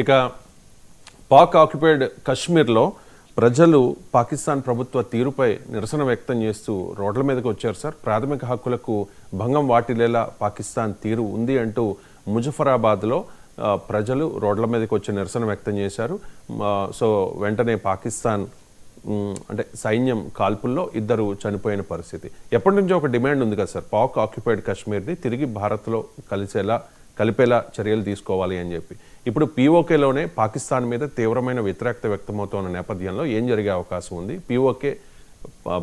ఇక పాక్ ఆక్యుపైడ్ కశ్మీర్లో ప్రజలు పాకిస్తాన్ ప్రభుత్వ తీరుపై నిరసన వ్యక్తం చేస్తూ రోడ్ల మీదకి వచ్చారు సార్. ప్రాథమిక హక్కులకు భంగం వాటిల్లేలా పాకిస్తాన్ తీరు ఉంది అంటూ ముజఫరాబాద్లో ప్రజలు రోడ్ల మీదకి వచ్చి నిరసన వ్యక్తం చేశారు. సో వెంటనే పాకిస్తాన్ అంటే సైన్యం కాల్పుల్లో 2 చనిపోయిన పరిస్థితి. ఎప్పటి నుంచో ఒక డిమాండ్ ఉంది కదా సార్, పాక్ ఆక్యుపైడ్ కశ్మీర్ని తిరిగి భారత్లో కలిపేలా చర్యలు తీసుకోవాలి అని చెప్పి. ఇప్పుడు పీఓకేలోనే పాకిస్తాన్ మీద తీవ్రమైన వ్యతిరేకత వ్యక్తమవుతున్న నేపథ్యంలో ఏం జరిగే అవకాశం ఉంది? పీఓకే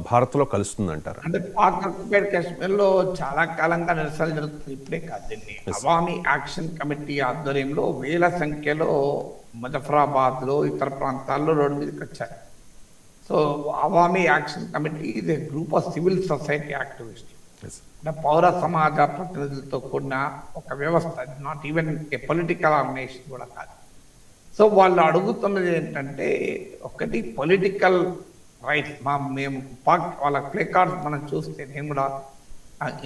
భారత్లో కలుస్తుందంటారు? అంటే పాక్ ఆక్యుపైడ్ కశ్మీర్లో చాలా కాలంగా నిరసనలు జరుగుతుంది. ఇప్పుడే కాదు, దీన్ని అవామీ యాక్షన్ కమిటీ ఆధ్వర్యంలో వేల సంఖ్యలో ముజఫరాబాద్లో ఇతర ప్రాంతాల్లో రోడ్డు మీదకి వచ్చారు. సో అవామీ యాక్షన్ కమిటీ ఇది group of civil society activist, పౌర సమాజ ప్రతినిధులతో కూడిన ఒక వ్యవస్థ, not even a political organisation కూడా కాదు. సో వాళ్ళు అడుగుతున్నది ఏంటంటే, ఒకటి పొలిటికల్ రైట్స్. మేము పాక్ వాళ్ళ ప్లే కార్డ్స్ మనం చూస్తే, నేను కూడా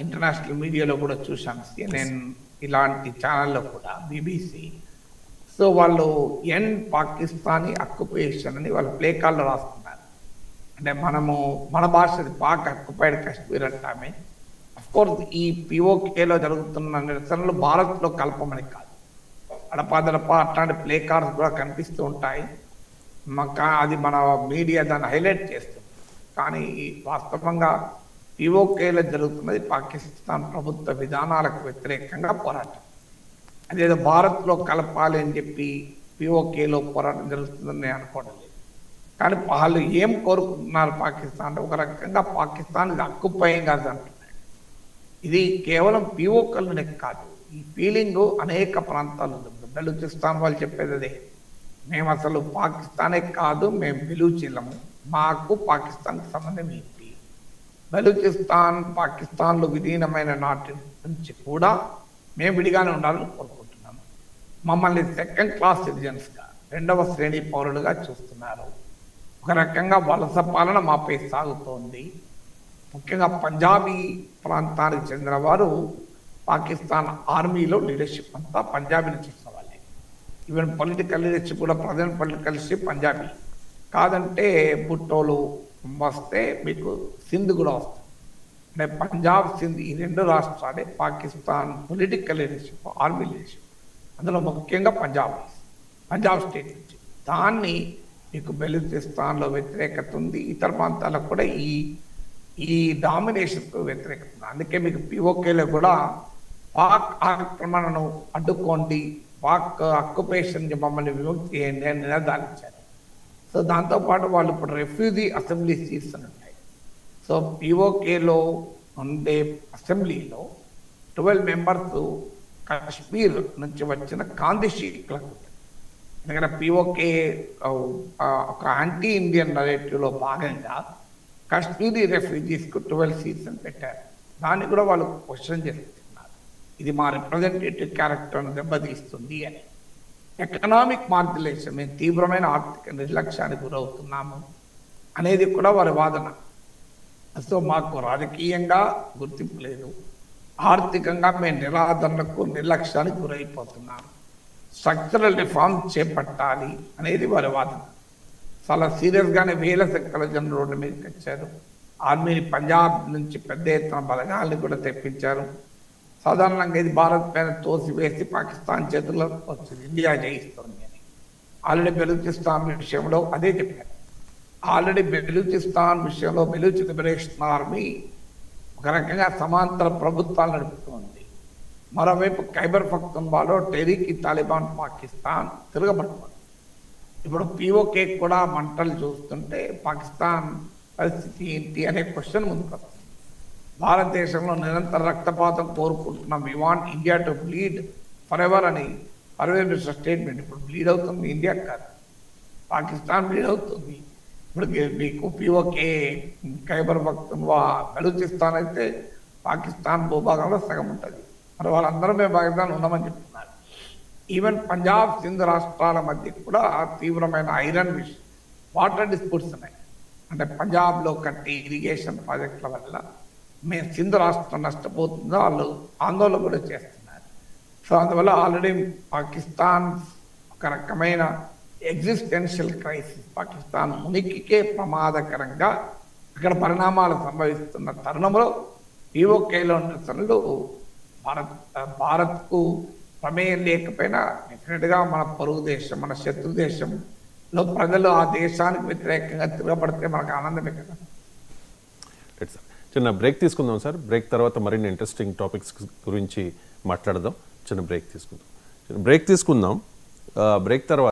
ఇంటర్నేషనల్ మీడియాలో కూడా చూశాను, CNN ఇలాంటి ఛానల్లో కూడా, BBC. సో వాళ్ళు ఎండ్ పాకిస్తానీ అక్యుపేషన్ అని వాళ్ళు ప్లే కార్డులో రాస్తున్నారు. అంటే మన భాషది పాక్ ఆక్యుపైడ్ కశ్మీర్ అంటామే. అఫ్కోర్స్ ఈ పీఓకేలో జరుగుతున్న నిరసనలు భారత్లో కలపమని కాదు, అడపాదడపా అట్లాంటి ప్లే కార్డ్స్ కూడా కనిపిస్తూ ఉంటాయి. అది మన మీడియా దాన్ని హైలైట్ చేస్తుంది. కానీ వాస్తవంగా పీఓకేలో జరుగుతున్నది పాకిస్తాన్ ప్రభుత్వ విధానాలకు వ్యతిరేకంగా పోరాటం. అదేదో భారత్లో కలపాలి అని చెప్పి పీఓకేలో పోరాటం జరుగుతుందని నేను అనుకోవడం లేదు. కానీ వాళ్ళు ఏం కోరుకుంటున్నారు పాకిస్తాన్ అంటే, ఒక రకంగా పాకిస్తాన్ ఇది అక్కుపైంగ్ కాదు అంటున్నాడు. ఇది కేవలం పీఓకేలోనే కాదు, ఈ ఫీలింగ్ అనేక ప్రాంతాలు. బెలూచిస్తాన్ వాళ్ళు చెప్పేది అదే, మేము అసలు పాకిస్తానే కాదు, మేము బెలూచీలము, మాకు పాకిస్తాన్కి సంబంధం ఏంటి? పాకిస్తాన్లో విలీనమైన నాటి నుంచి కూడా మేము విడిగానే ఉండాలని కోరుకుంటున్నాము. మమ్మల్ని సెకండ్ క్లాస్ సిటిజన్స్గా, 2వ శ్రేణి పౌరులుగా చూస్తున్నారు. ఒక రకంగా వలస పాలన మాపై సాగుతోంది. ముఖ్యంగా పంజాబీ ప్రాంతానికి చెందిన వారు పాకిస్తాన్ ఆర్మీలో లీడర్షిప్ అంతా పంజాబీ నుంచి వచ్చిన వాళ్ళే. ఈవెన్ పొలిటికల్ లీడర్షిప్ కూడా, ప్రజెంట్ పొలిటికల్ లీడర్షిప్ పంజాబీ. కాదంటే భుట్టోలు వస్తే మీకు సింధ్ కూడా వస్తుంది. అంటే పంజాబ్, సింధ్ ఈ 2 రాష్ట్రాలే Pakistan political leadership, army leadership. అందులో ముఖ్యంగా పంజాబ్ స్టేట్ నుంచి. దాన్ని మీకు బెలూచిస్తాన్లో వ్యతిరేకత ఉంది, ఇతర ప్రాంతాలకు కూడా ఈ డామినేషన్కు వ్యతిరేకత ఉంది. అందుకే మీకు పీఓకేలో కూడా పాక్ ఆక్రమణను అడ్డుకోండి, పాక్ అక్యుపేషన్ మమ్మల్ని విముక్తి చేయండి అని నినాదాలిచ్చారు. సో దాంతోపాటు వాళ్ళు ఇప్పుడు రెఫ్యూజీ అసెంబ్లీ సీట్స్ అని ఉంటాయి. సో పీఓకేలో ఉండే అసెంబ్లీలో 12 మెంబర్స్ కాశ్మీర్ నుంచి వచ్చిన కాందిషీకులకు. ఎందుకంటే పీఓకే ఒక యాంటీ ఇండియన్ నరేటివ్లో భాగంగా కాశ్మీరీ రెఫ్యూజీస్కు 12 సీట్స్ అని పెట్టారు. దాన్ని కూడా వాళ్ళు క్వశ్చన్ చేస్తున్నారు, ఇది మా రిప్రజెంటేటివ్ క్యారెక్టర్ను దెబ్బతీస్తుంది అని. ఎకనామిక్ మార్జిలేషన్, మేము తీవ్రమైన ఆర్థిక నిర్లక్ష్యానికి గురవుతున్నాము అనేది కూడా వారి వాదన. సో మాకు రాజకీయంగా గుర్తింపు లేదు, ఆర్థికంగా మేము నిరాదరణకు నిర్లక్ష్యానికి గురైపోతున్నాము, స్ట్రక్చరల్ రిఫార్మ్ చేపట్టాలి అనేది వారి వాదన. చాలా సీరియస్గానే వేల సంఖ్యల జనం రోడ్డు మీదకి వచ్చారు. ఆర్మీని పంజాబ్ నుంచి పెద్ద ఎత్తున బలగాల్ని కూడా తెప్పించారు. సాధారణంగా ఇది భారత్ పైన తోసివేసి పాకిస్తాన్ చేతుల్లో వచ్చింది, ఇండియా జయిస్తుంది అని. ఆల్రెడీ బెలూచిస్తాన్ విషయంలో అదే చెప్పారు. ఆల్రెడీ బెలూచిస్తాన్ విషయంలో బెలూచి లిబరేషన్ ఆర్మీ ఒక రకంగా సమాంతర ప్రభుత్వాలు నడుపుతుంది. మరోవైపు ఖైబర్ పఖ్తూన్ఖ్వాలో టెహ్రీక్-ఈ తాలిబాన్ పాకిస్తాన్ తిరగబడుతుంది. ఇప్పుడు పీఓకే కూడా మంటలు చూస్తుంటే పాకిస్తాన్ పరిస్థితి ఏంటి అనే క్వశ్చన్ ముందుకు వస్తుంది. భారతదేశంలో నిరంతర రక్తపాతం కోరుకుంటున్నాం, we want India to bleed forever అని పర్వేజ్ మినిస్టర్ స్టేట్మెంట్. ఇప్పుడు బ్లీడ్ అవుతుంది ఇండియా కాదు, పాకిస్తాన్ బ్లీడ్ అవుతుంది. ఇప్పుడు మీకు పీఓకే ఖైబర్ పఖ్తూన్ఖ్వా బలూచిస్తాన్ అయితే పాకిస్తాన్ భూభాగంలో సగం ఉంటుంది. మరి వాళ్ళందరూ మేము పాకిస్తాన్ ఉన్నామని చెప్తున్నారు. ఈవెన్ పంజాబ్, సింధ్ రాష్ట్రాల మధ్య కూడా తీవ్రమైన ఐరన్ వాటర్ డిస్ప్యూట్స్ ఉన్నాయి. అంటే పంజాబ్లో కట్టే ఇరిగేషన్ ప్రాజెక్టుల వల్ల మేము సింధ్ రాష్ట్రం నష్టపోతుందో వాళ్ళు ఆందోళన కూడా చేస్తున్నారు. సో అందువల్ల ఆల్రెడీ పాకిస్తాన్ ఒక రకమైన ఎగ్జిస్టెన్షియల్ క్రైసిస్, పాకిస్తాన్ ఉనికికే ప్రమాదకరంగా అక్కడ పరిణామాలు సంభవిస్తున్న తరుణంలో పీఓకేలో నిరసనలు భారత్కు ప్రమేయం లేకపోయినా డెఫినెట్గా మన పొరుగు దేశం, మన శత్రు దేశంలో ప్రజలు ఆ దేశానికి వ్యతిరేకంగా తిరగబడితే మనకు ఆనందమే కదా. రైట్ సార్, చిన్న బ్రేక్ తీసుకుందాం సార్. బ్రేక్ తర్వాత మరిన్ని ఇంట్రెస్టింగ్ టాపిక్స్ గురించి మాట్లాడదాం. చిన్న బ్రేక్ తీసుకుందాం. బ్రేక్ తర్వాత